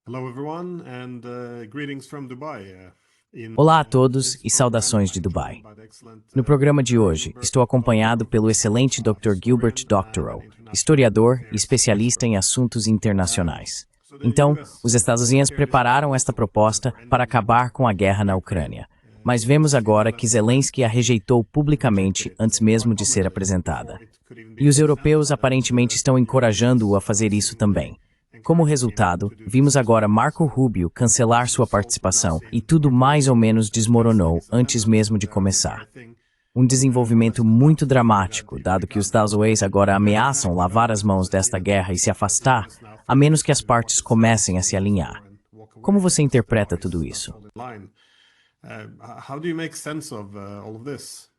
Hello everyone and greetings from Dubai. Olá a todos e saudações de Dubai. No programa de hoje, estou acompanhado pelo excelente Dr. Gilbert Doctorow, historiador e especialista em assuntos internacionais. Então, os Estados Unidos prepararam esta proposta para acabar com a guerra na Ucrânia. Mas vemos agora que Zelensky a rejeitou publicamente antes mesmo de ser apresentada. E os europeus aparentemente estão encorajando-o a fazer isso também. Como resultado, vimos agora Marco Rubio cancelar sua participação e tudo mais ou menos desmoronou antes mesmo de começar. Um desenvolvimento muito dramático, dado que os Estados Unidos agora ameaçam lavar as mãos desta guerra e se afastar, a menos que as partes comecem a se alinhar. Como você interpreta tudo isso? How do you make sense of all of this?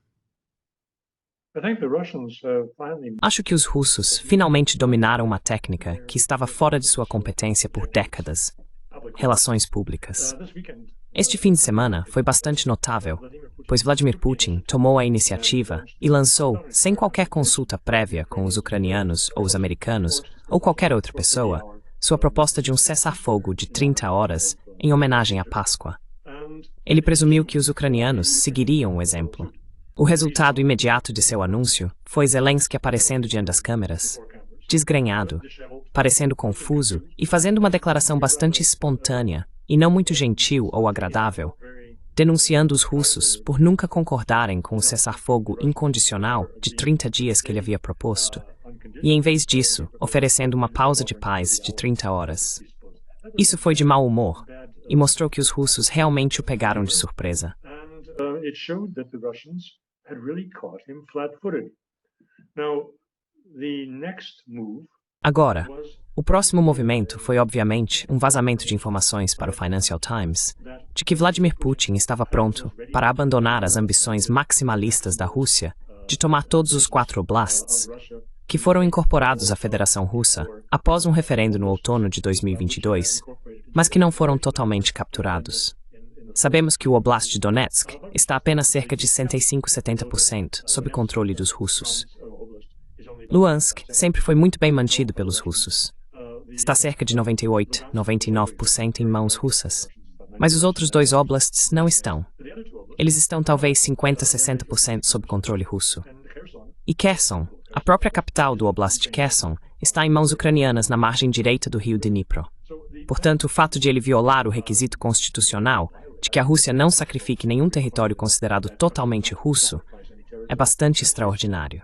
Acho que os russos finalmente dominaram uma técnica que estava fora de sua competência por décadas: relações públicas. Este fim de semana foi bastante notável, pois Vladimir Putin tomou a iniciativa e lançou, sem qualquer consulta prévia com os ucranianos ou os americanos ou qualquer outra pessoa, sua proposta de um cessar-fogo de 30 horas em homenagem à Páscoa. Ele presumiu que os ucranianos seguiriam o exemplo. O resultado imediato de seu anúncio foi Zelensky aparecendo diante das câmeras, desgrenhado, parecendo confuso e fazendo uma declaração bastante espontânea e não muito gentil ou agradável, denunciando os russos por nunca concordarem com o cessar-fogo incondicional de 30 dias que ele havia proposto, e em vez disso, oferecendo uma pausa de paz de 30 horas. Isso foi de mau humor e mostrou que os russos realmente o pegaram de surpresa. It showed that the Russians had really caught him flat-footed. Now, the next move Agora, o próximo movimento foi obviamente um vazamento de informações para o Financial Times de que Vladimir Putin estava pronto para abandonar as ambições maximalistas da Rússia de tomar todos os 4 oblasts que foram incorporados à Federação Russa após um referendo no outono de 2022, mas que não foram totalmente capturados. Sabemos que o Oblast de Donetsk está apenas cerca de 65-70% sob controle dos russos. Luhansk sempre foi muito bem mantido pelos russos. Está cerca de 98-99% em mãos russas. Mas os outros 2 oblasts não estão. Eles estão talvez 50-60% sob controle russo. E Kherson, a própria capital do Oblast de Kherson, está em mãos ucranianas na margem direita do rio Dnipro. Portanto, o fato de ele violar o requisito constitucional de que a Rússia não sacrifique nenhum território considerado totalmente russo é bastante extraordinário.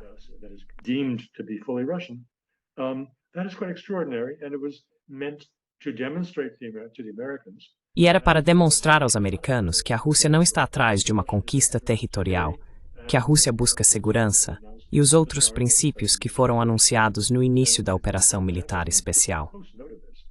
E era para demonstrar aos americanos que a Rússia não está atrás de uma conquista territorial, que a Rússia busca segurança e os outros princípios que foram anunciados no início da operação militar especial.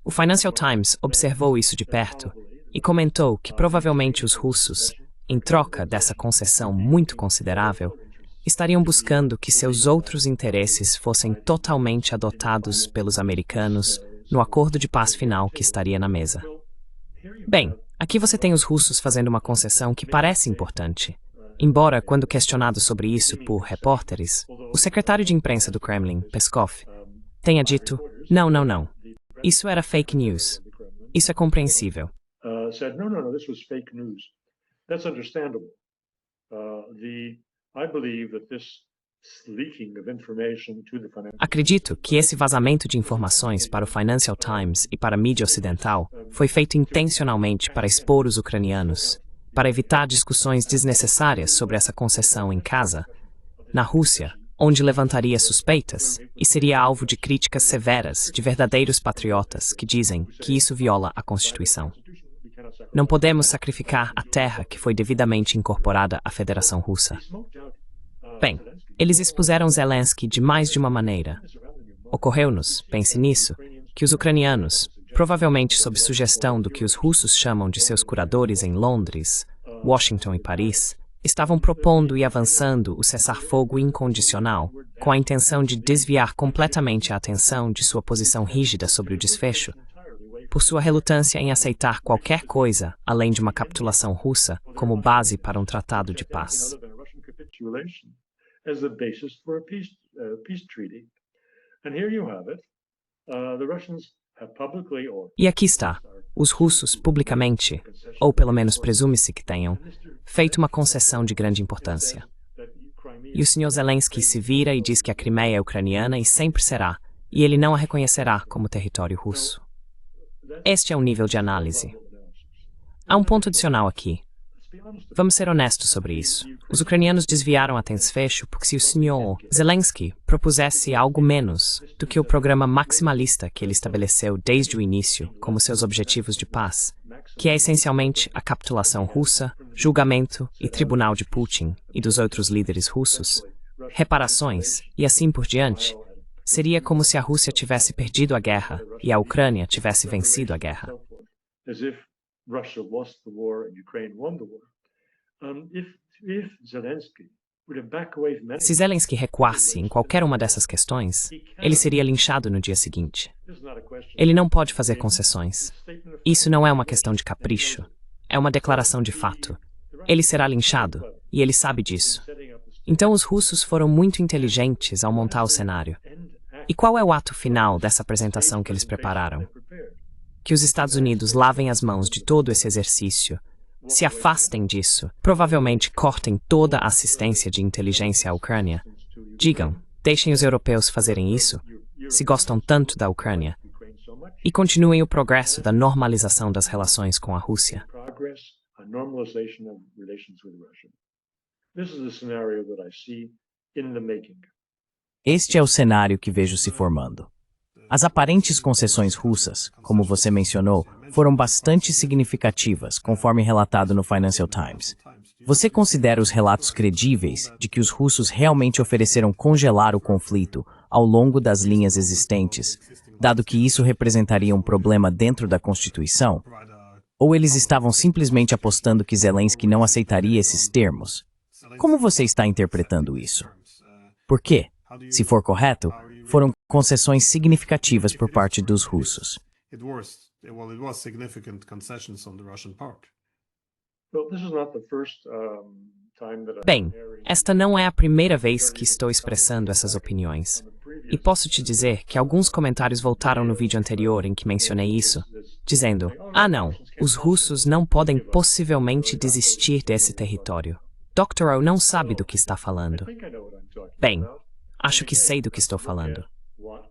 O Financial Times observou isso de perto e comentou que provavelmente os russos, em troca dessa concessão muito considerável, estariam buscando que seus outros interesses fossem totalmente adotados pelos americanos no acordo de paz final que estaria na mesa. Bem, aqui você tem os russos fazendo uma concessão que parece importante. Embora, quando questionado sobre isso por repórteres, o secretário de imprensa do Kremlin, Peskov, tenha dito: não. Isso era fake news. Isso é compreensível. Said, no, this was fake news. That's understandable. I believe that this leaking of information to the financial... Acredito que esse vazamento de informações para o Financial Times e para a mídia ocidental foi feito intencionalmente para expor os ucranianos, para evitar discussões desnecessárias sobre essa concessão em casa, na Rússia, onde levantaria suspeitas e seria alvo de críticas severas de verdadeiros patriotas que dizem que isso viola a Constituição. Não podemos sacrificar a terra que foi devidamente incorporada à Federação Russa. Bem, eles expuseram Zelensky de mais de uma maneira. Ocorreu-nos, pense nisso, que os ucranianos, provavelmente sob sugestão do que os russos chamam de seus curadores em Londres, Washington e Paris, estavam propondo e avançando o cessar-fogo incondicional, com a intenção de desviar completamente a atenção de sua posição rígida sobre o desfecho, por sua relutância em aceitar qualquer coisa além de uma capitulação russa como base para um tratado de paz. E aqui está. os russos, publicamente, ou pelo menos presume-se que tenham, feito uma concessão de grande importância. E o Sr. Zelensky se vira e diz que a Crimeia é ucraniana e sempre será, e ele não a reconhecerá como território russo. Este é o nível de análise. Há um ponto adicional aqui. Vamos ser honestos sobre isso. Os ucranianos desviaram a desfecho porque se o Sr. Zelensky propusesse algo menos do que o programa maximalista que ele estabeleceu desde o início como seus objetivos de paz, que é essencialmente a capitulação russa, julgamento e tribunal de Putin e dos outros líderes russos, reparações e assim por diante, seria como se a Rússia tivesse perdido a guerra e a Ucrânia tivesse vencido a guerra. Russia lost the war and Ukraine won the war. If Zelensky would back away from Se Zelensky recuasse em qualquer uma dessas questões, ele seria linchado no dia seguinte. Ele não pode fazer concessões. Isso não é uma questão de capricho. É uma declaração de fato. Ele será linchado, e ele sabe disso. Então os russos foram muito inteligentes ao montar o cenário. E qual é o ato final dessa apresentação que eles prepararam? Que os Estados Unidos lavem as mãos de todo esse exercício, se afastem disso, provavelmente cortem toda a assistência de inteligência à Ucrânia. Digam, deixem os europeus fazerem isso, se gostam tanto da Ucrânia, e continuem o progresso da normalização das relações com a Rússia. Este é o cenário que vejo se formando. As aparentes concessões russas, como você mencionou, foram bastante significativas, conforme relatado no Financial Times. Você considera os relatos credíveis de que os russos realmente ofereceram congelar o conflito ao longo das linhas existentes, dado que isso representaria um problema dentro da Constituição? Ou eles estavam simplesmente apostando que Zelensky não aceitaria esses termos? Como você está interpretando isso? Por quê? Se for correto, foram concessões significativas por parte dos russos. Bem, esta não é a primeira vez que estou expressando essas opiniões. E posso te dizer que alguns comentários voltaram no vídeo anterior em que mencionei isso, dizendo, não, os russos não podem possivelmente desistir desse território. Dr. O não sabe do que está falando. Bem, acho que sei do que estou falando.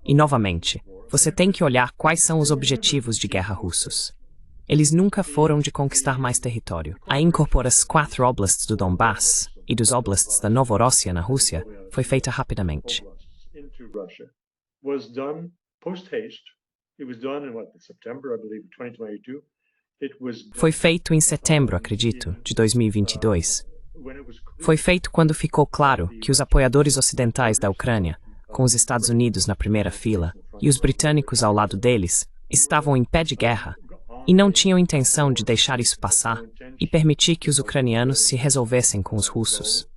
E, novamente, você tem que olhar quais são os objetivos de guerra russos. Eles nunca foram de conquistar mais território. A incorporação 4 oblasts do Donbass e dos oblasts da Novorossia na Rússia foi feita rapidamente. Foi feito em setembro, acredito, de 2022. Foi feito quando ficou claro que os apoiadores ocidentais da Ucrânia, com os Estados Unidos na primeira fila e os britânicos ao lado deles, estavam em pé de guerra e não tinham intenção de deixar isso passar e permitir que os ucranianos se resolvessem com os russos.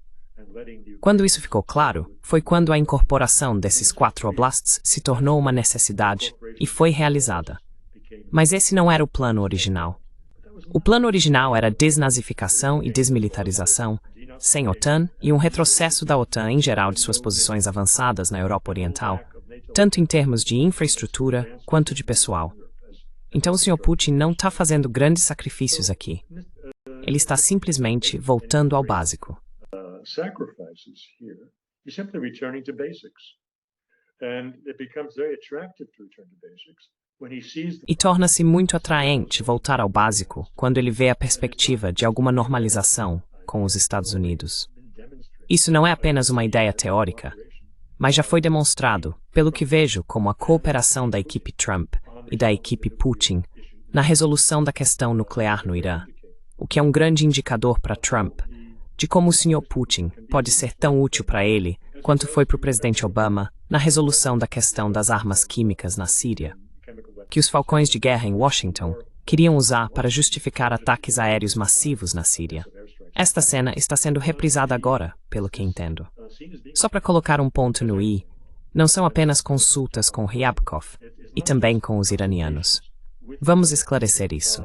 Quando isso ficou claro, foi quando a incorporação desses 4 oblasts se tornou uma necessidade e foi realizada. Mas esse não era o plano original. O plano original era desnazificação e desmilitarização, sem OTAN e um retrocesso da OTAN em geral de suas posições avançadas na Europa Oriental, tanto em termos de infraestrutura quanto de pessoal. Então o Sr. Putin não está fazendo grandes sacrifícios aqui. Ele está simplesmente voltando ao básico. E torna-se muito atraente voltar ao básico quando ele vê a perspectiva de alguma normalização com os Estados Unidos. Isso não é apenas uma ideia teórica, mas já foi demonstrado, pelo que vejo como a cooperação da equipe Trump e da equipe Putin na resolução da questão nuclear no Irã, o que é um grande indicador para Trump de como o Sr. Putin pode ser tão útil para ele quanto foi para o presidente Obama na resolução da questão das armas químicas na Síria, que os falcões de guerra em Washington queriam usar para justificar ataques aéreos massivos na Síria. Esta cena está sendo reprisada agora, pelo que entendo. Só para colocar um ponto no i, não são apenas consultas com Ryabkov, e também com os iranianos. Vamos esclarecer isso.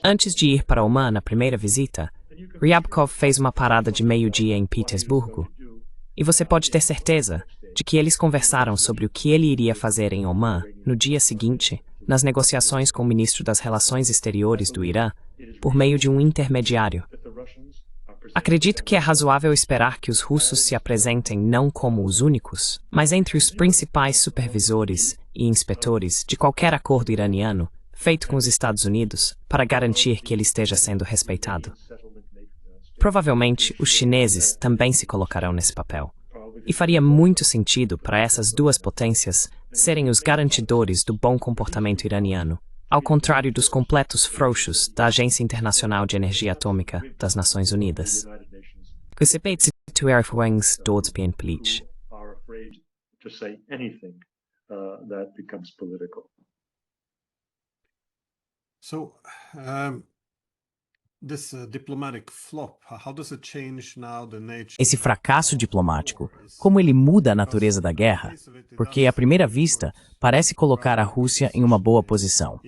Antes de ir para Oman na primeira visita, Ryabkov fez uma parada de meio-dia em Petersburgo E você pode ter certeza de que eles conversaram sobre o que ele iria fazer em Oman no dia seguinte, nas negociações com o ministro das Relações Exteriores do Irã, por meio de um intermediário. Acredito que é razoável esperar que os russos se apresentem não como os únicos, mas entre os principais supervisores e inspetores de qualquer acordo iraniano feito com os Estados Unidos para garantir que ele esteja sendo respeitado. Provavelmente, os chineses também se colocarão nesse papel. E faria muito sentido para essas duas potências serem os garantidores do bom comportamento iraniano, ao contrário dos completos frouxos da Agência Internacional de Energia Atômica das Nações Unidas. Respeite to Erfwangs Dodspien Plich. So, this diplomatic flop, how does it change now the nature? Esse fracasso diplomático, como ele muda a natureza da guerra? Porque, à primeira vista, parece colocar a Rússia em uma boa posição.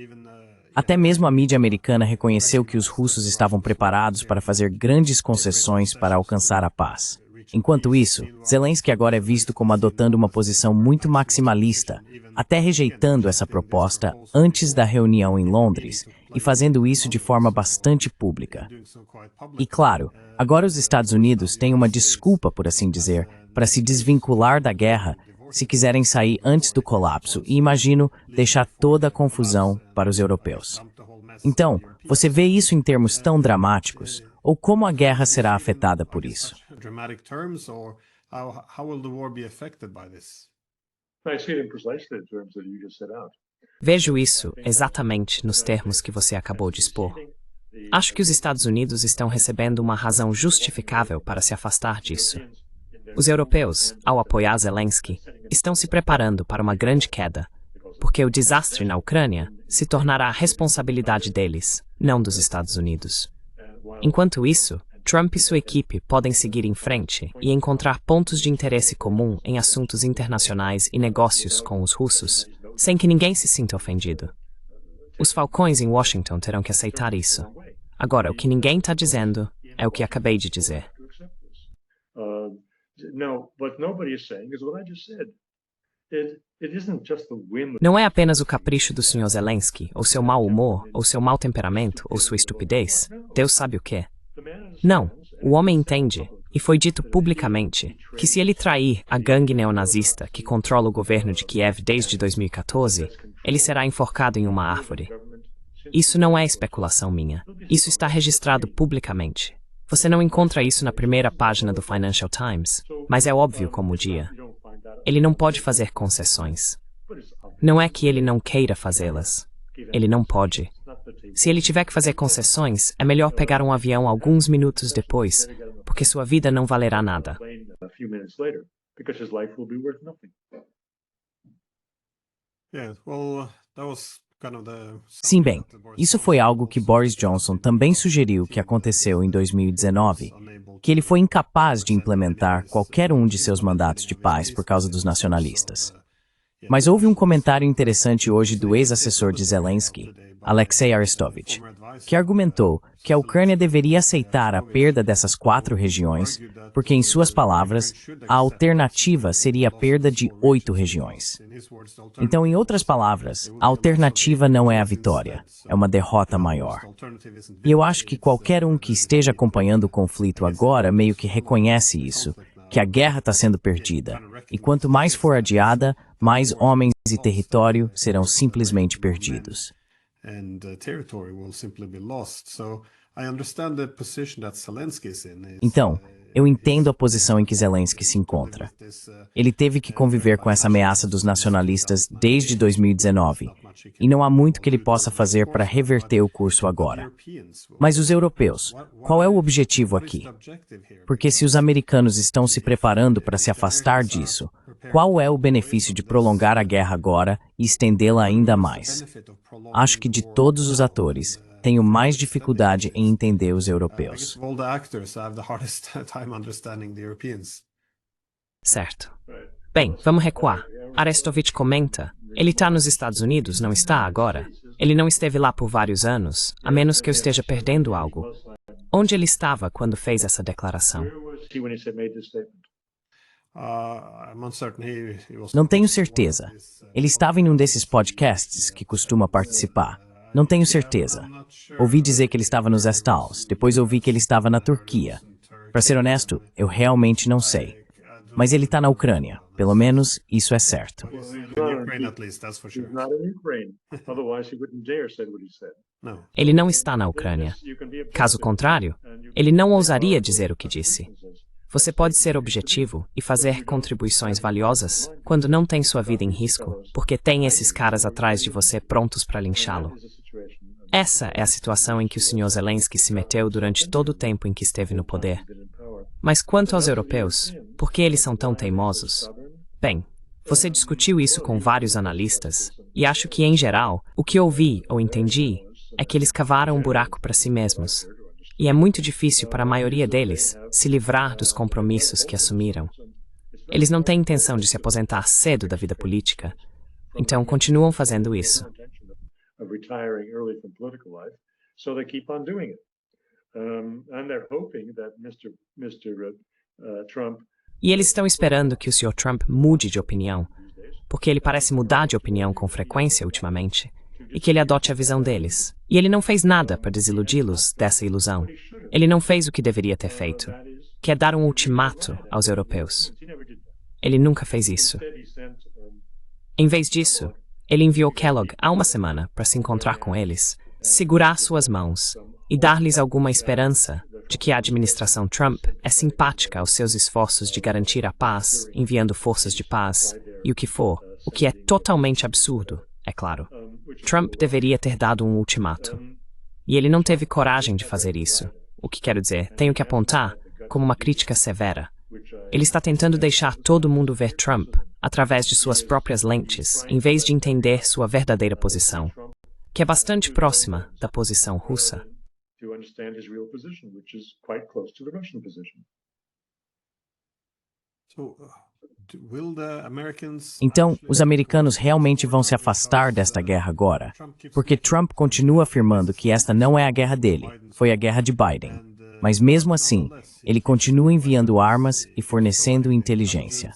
Até mesmo a mídia americana reconheceu que os russos estavam preparados para fazer grandes concessões para alcançar a paz. Enquanto isso, Zelensky agora é visto como adotando uma posição muito maximalista, até rejeitando essa proposta antes da reunião em Londres e fazendo isso de forma bastante pública. E claro, agora os Estados Unidos têm uma desculpa, por assim dizer, para se desvincular da guerra se quiserem sair antes do colapso e, imagino, deixar toda a confusão para os europeus. Então, você vê isso em termos tão dramáticos? Ou como a guerra será afetada por isso? Vejo isso exatamente nos termos que você acabou de expor. Acho que os Estados Unidos estão recebendo uma razão justificável para se afastar disso. Os europeus, ao apoiar Zelensky, estão se preparando para uma grande queda, porque o desastre na Ucrânia se tornará a responsabilidade deles, não dos Estados Unidos. Enquanto isso, Trump e sua equipe podem seguir em frente e encontrar pontos de interesse comum em assuntos internacionais e negócios com os russos, sem que ninguém se sinta ofendido. Os falcões em Washington terão que aceitar isso. Agora, o que ninguém está dizendo é o que acabei de dizer. Não é apenas o capricho do Sr. Zelensky, ou seu mau humor, ou seu mau temperamento, ou sua estupidez. Deus sabe o quê. Não, o homem entende, e foi dito publicamente, que se ele trair a gangue neonazista que controla o governo de Kiev desde 2014, ele será enforcado em uma árvore. Isso não é especulação minha. Isso está registrado publicamente. Você não encontra isso na primeira página do Financial Times, mas é óbvio como o dia. Ele não pode fazer concessões. Não é que ele não queira fazê-las. Ele não pode. Se ele tiver que fazer concessões, é melhor pegar um avião alguns minutos depois, porque sua vida não valerá nada. Sim, bem, isso foi algo que Boris Johnson também sugeriu que aconteceu em 2019, que ele foi incapaz de implementar qualquer um de seus mandatos de paz por causa dos nacionalistas. Mas houve um comentário interessante hoje do ex-assessor de Zelensky, Alexei Arestovich, que argumentou que a Ucrânia deveria aceitar a perda dessas 4 regiões, porque, em suas palavras, a alternativa seria a perda de 8 regiões. Então, em outras palavras, a alternativa não é a vitória, é uma derrota maior. E eu acho que qualquer um que esteja acompanhando o conflito agora meio que reconhece isso, que a guerra está sendo perdida, e quanto mais for adiada, mais homens e território serão simplesmente perdidos. Então, eu entendo a posição em que Zelensky se encontra. Ele teve que conviver com essa ameaça dos nacionalistas desde 2019, e não há muito que ele possa fazer para reverter o curso agora. Mas os europeus, qual é o objetivo aqui? Porque se os americanos estão se preparando para se afastar disso, qual é o benefício de prolongar a guerra agora e estendê-la ainda mais? Acho que de todos os atores, tenho mais dificuldade em entender os europeus. Certo. Bem, vamos recuar. Arestovich comenta, ele está nos Estados Unidos, não está agora? Ele não esteve lá por vários anos, a menos que eu esteja perdendo algo. Onde ele estava quando fez essa declaração? Não tenho certeza. Ele estava em um desses podcasts que costuma participar. Não tenho certeza. Ouvi dizer que ele estava nos Estals, depois ouvi que ele estava na Turquia. Para ser honesto, eu realmente não sei. Mas ele está na Ucrânia. Pelo menos, isso é certo. He's not in Ukraine. Otherwise, he wouldn't dare say what he said. Ele não está na Ucrânia. Caso contrário, ele não ousaria dizer o que disse. Você pode ser objetivo e fazer contribuições valiosas quando não tem sua vida em risco, porque tem esses caras atrás de você prontos para linchá-lo. Essa é a situação em que o Sr. Zelensky se meteu durante todo o tempo em que esteve no poder. Mas quanto aos europeus, por que eles são tão teimosos? Bem, você discutiu isso com vários analistas, e acho que, em geral, o que ouvi ou entendi é que eles cavaram um buraco para si mesmos. E é muito difícil para a maioria deles se livrar dos compromissos que assumiram. Eles não têm intenção de se aposentar cedo da vida política, então continuam fazendo isso. Of retiring early from political life, so they keep on doing it. And they're hoping that Mr. Trump. E eles estão esperando que o Sr. Trump mude de opinião, porque ele parece mudar de opinião com frequência ultimamente, e que ele adote a visão deles. E ele não fez nada para desiludi-los dessa ilusão. Ele não fez o que deveria ter feito, que é dar um ultimato aos europeus. Ele nunca fez isso. Em vez disso, ele enviou Kellogg há uma semana para se encontrar com eles, segurar suas mãos e dar-lhes alguma esperança de que a administração Trump é simpática aos seus esforços de garantir a paz, enviando forças de paz e o que for, o que é totalmente absurdo, é claro. Trump deveria ter dado um ultimato. E ele não teve coragem de fazer isso. O que quero dizer, tenho que apontar como uma crítica severa. Ele está tentando deixar todo mundo ver Trump através de suas próprias lentes, em vez de entender sua verdadeira posição, que é bastante próxima da posição russa. To understand his real position, which is quite close to the Russian position. Então, os americanos realmente vão se afastar desta guerra agora, porque Trump continua afirmando que esta não é a guerra dele, foi a guerra de Biden. Mas mesmo assim, ele continua enviando armas e fornecendo inteligência.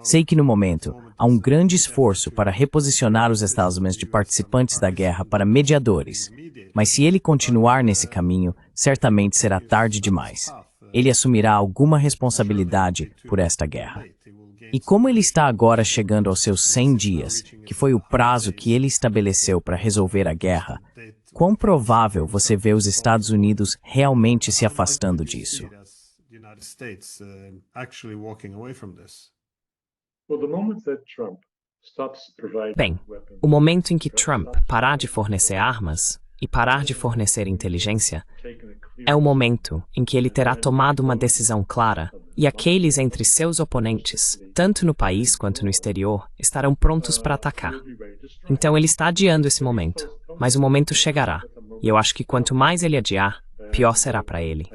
Sei que no momento, há um grande esforço para reposicionar os Estados Unidos de participantes da guerra para mediadores, mas se ele continuar nesse caminho, certamente será tarde demais. Ele assumirá alguma responsabilidade por esta guerra. E como ele está agora chegando aos seus 100 dias, que foi o prazo que ele estabeleceu para resolver a guerra, quão provável você vê os Estados Unidos realmente se afastando disso? Bem, o momento em que Trump parar de fornecer armas e parar de fornecer inteligência é o momento em que ele terá tomado uma decisão clara e aqueles entre seus oponentes, tanto no país quanto no exterior, estarão prontos para atacar. Então ele está adiando esse momento, mas o momento chegará, e eu acho que quanto mais ele adiar, pior será para ele.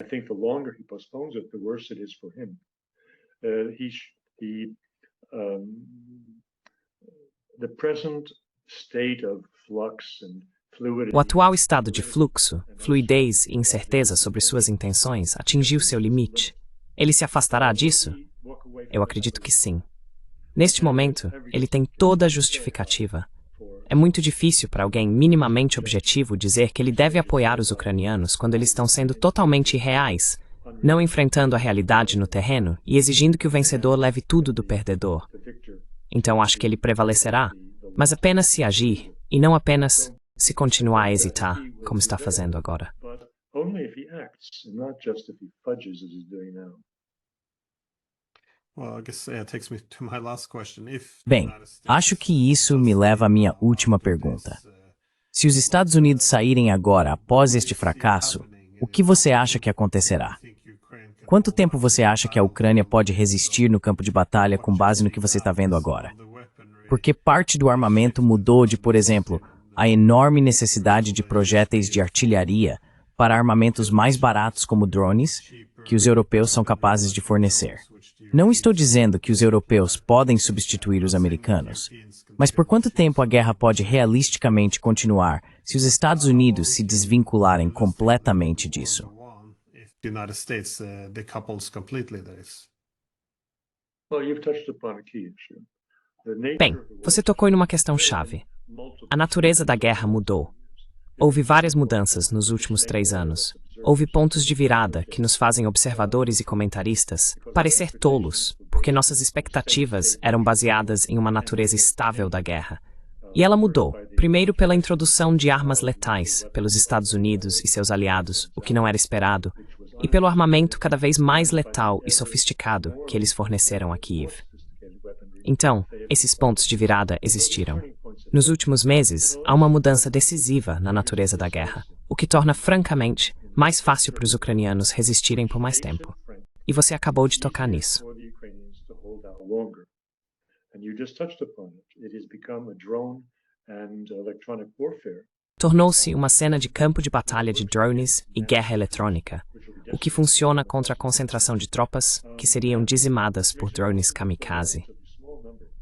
O atual estado de fluxo, fluidez e incerteza sobre suas intenções atingiu seu limite. Ele se afastará disso? Eu acredito que sim. Neste momento, ele tem toda a justificativa. É muito difícil para alguém minimamente objetivo dizer que ele deve apoiar os ucranianos quando eles estão sendo totalmente irreais, não enfrentando a realidade no terreno e exigindo que o vencedor leve tudo do perdedor. Então acho que ele prevalecerá, mas apenas se agir, e não apenas se continuar a hesitar, como está fazendo agora. Bem, acho que isso me leva à minha última pergunta. Se os Estados Unidos saírem agora após este fracasso, o que você acha que acontecerá? Quanto tempo você acha que a Ucrânia pode resistir no campo de batalha com base no que você está vendo agora? Porque parte do armamento mudou de, por exemplo, a enorme necessidade de projéteis de artilharia para armamentos mais baratos como drones, que os europeus são capazes de fornecer. Não estou dizendo que os europeus podem substituir os americanos, mas por quanto tempo a guerra pode realisticamente continuar se os Estados Unidos se desvincularem completamente disso? Well, you've touched upon a key issue. The nature Bem, of the war você tocou em uma questão-chave. A natureza da guerra mudou. Houve várias mudanças nos últimos 3 anos. Houve pontos de virada que nos fazem observadores e comentaristas parecer tolos, porque nossas expectativas eram baseadas em uma natureza estável da guerra. E ela mudou, primeiro pela introdução de armas letais pelos Estados Unidos e seus aliados, o que não era esperado, e pelo armamento cada vez mais letal e sofisticado que eles forneceram a Kiev. Então, esses pontos de virada existiram. Nos últimos meses, há uma mudança decisiva na natureza da guerra, o que torna, francamente, mais fácil para os ucranianos resistirem por mais tempo. E você acabou de tocar nisso. for the Ukrainians to hold out longer. And you just touched upon it. It has become a drone and electronic warfare, Tornou-se uma cena de campo de batalha de drones e guerra eletrônica, o que funciona contra a concentração de tropas que seriam dizimadas por drones kamikaze.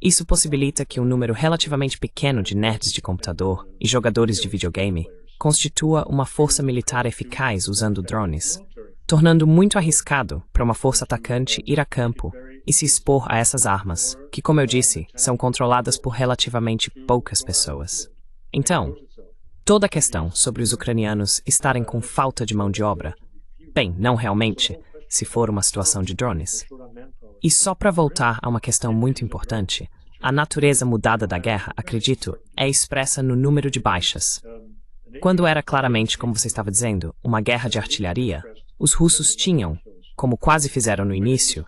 Isso possibilita que um número relativamente pequeno de nerds de computador e jogadores de videogame constitua uma força militar eficaz usando drones, tornando muito arriscado para uma força atacante ir a campo e se expor a essas armas, que, como eu disse, são controladas por relativamente poucas pessoas. Então, toda a questão sobre os ucranianos estarem com falta de mão de obra, bem, não realmente, se for uma situação de drones. E só para voltar a uma questão muito importante, a natureza mudada da guerra, acredito, é expressa no número de baixas. Quando era claramente, como você estava dizendo, uma guerra de artilharia, os russos tinham, como quase fizeram no início,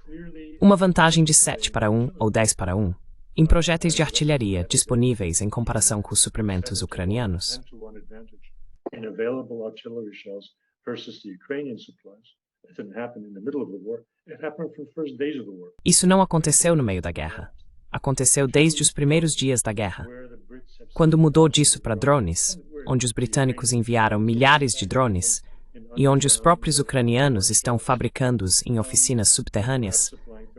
uma vantagem de 7-1 ou 10-1 em projéteis de artilharia disponíveis em comparação com os suprimentos ucranianos. 10-1 advantage in available artillery shells versus the Ukrainian supplies. It didn't happen in the middle of the war. It happened from the first days of the war, Isso não aconteceu no meio da guerra. Aconteceu desde os primeiros dias da guerra. where the Brits have Quando mudou disso para drones, onde os britânicos enviaram milhares de drones, e onde os próprios ucranianos estão fabricando-os em oficinas subterrâneas,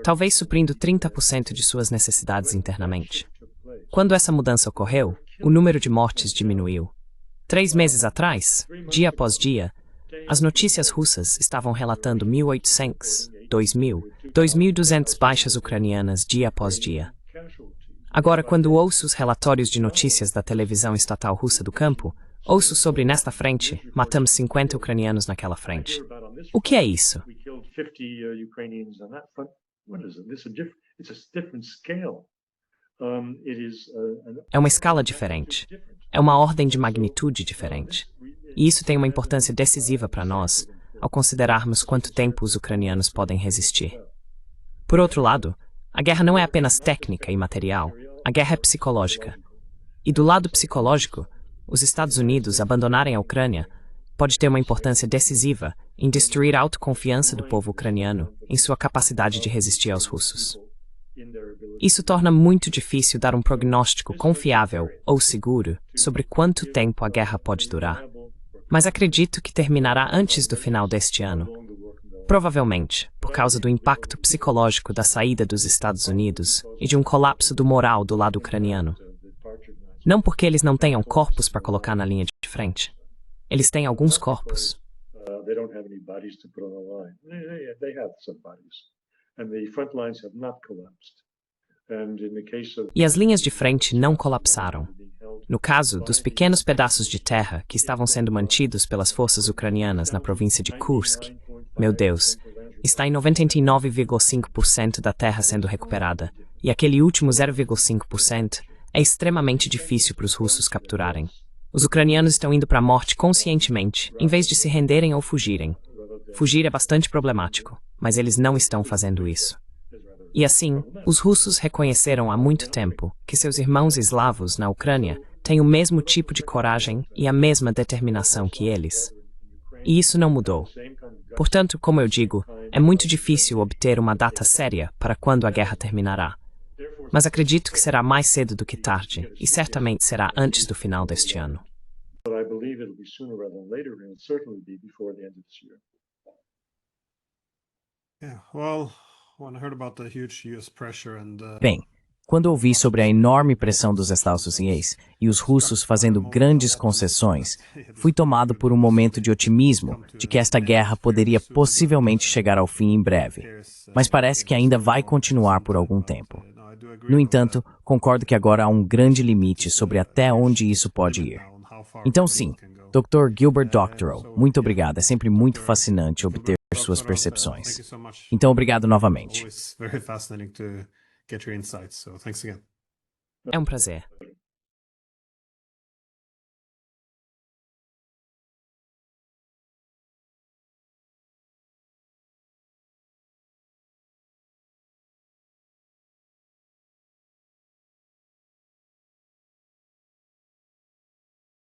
talvez suprindo 30% de suas necessidades internamente. Quando essa mudança ocorreu, o número de mortes diminuiu. 3 meses atrás, dia após dia, as notícias russas estavam relatando 1.800, 2.000, 2.200 baixas ucranianas dia após dia. Agora, quando ouço os relatórios de notícias da televisão estatal russa do campo, ouço sobre nesta frente, matamos 50 ucranianos naquela frente. O que é isso? we killed 50 Ukrainians on that front. What is it? It's a different scale. It is É uma escala diferente. É uma ordem de magnitude diferente. E isso tem uma importância decisiva para nós, ao considerarmos quanto tempo os ucranianos podem resistir. Por outro lado, a guerra não é apenas técnica e material, a guerra é psicológica. E do lado psicológico, os Estados Unidos abandonarem a Ucrânia pode ter uma importância decisiva em destruir a autoconfiança do povo ucraniano em sua capacidade de resistir aos russos. Isso torna muito difícil dar um prognóstico confiável ou seguro sobre quanto tempo a guerra pode durar. Mas acredito que terminará antes do final deste ano. Provavelmente, por causa do impacto psicológico da saída dos Estados Unidos e de um colapso do moral do lado ucraniano. Não porque eles não tenham corpos para colocar na linha de frente. Eles têm alguns corpos. they don't have any bodies to put on the line. They have some bodies, and the front lines have not collapsed. And in the case of E as linhas de frente não colapsaram. No caso dos pequenos pedaços de terra que estavam sendo mantidos pelas forças ucranianas na província de Kursk, meu Deus, está em 99,5% da terra sendo recuperada, e aquele último 0,5% é extremamente difícil para os russos capturarem. Os ucranianos estão indo para a morte conscientemente, em vez de se renderem ou fugirem. Fugir é bastante problemático, mas eles não estão fazendo isso. E assim, os russos reconheceram há muito tempo que seus irmãos eslavos na Ucrânia têm o mesmo tipo de coragem e a mesma determinação que eles. E isso não mudou. Portanto, como eu digo, é muito difícil obter uma data séria para quando a guerra terminará. Mas acredito que será mais cedo do que tarde, e certamente será antes do final deste ano. But I believe it'll be sooner rather than later, and it'll certainly be before the end of this year. Yeah, well, when I heard about the huge US pressure and Bem, Quando ouvi sobre a enorme pressão dos Estados Unidos e os russos fazendo grandes concessões, fui tomado por um momento de otimismo de que esta guerra poderia possivelmente chegar ao fim em breve. Mas parece que ainda vai continuar por algum tempo. No entanto, concordo que agora há um grande limite sobre até onde isso pode ir. Então sim, Dr. Gilbert Doctorow, muito obrigado. É sempre muito fascinante obter suas percepções. Então, obrigado novamente. Always very fascinating to get your insights. So thanks again. É um prazer.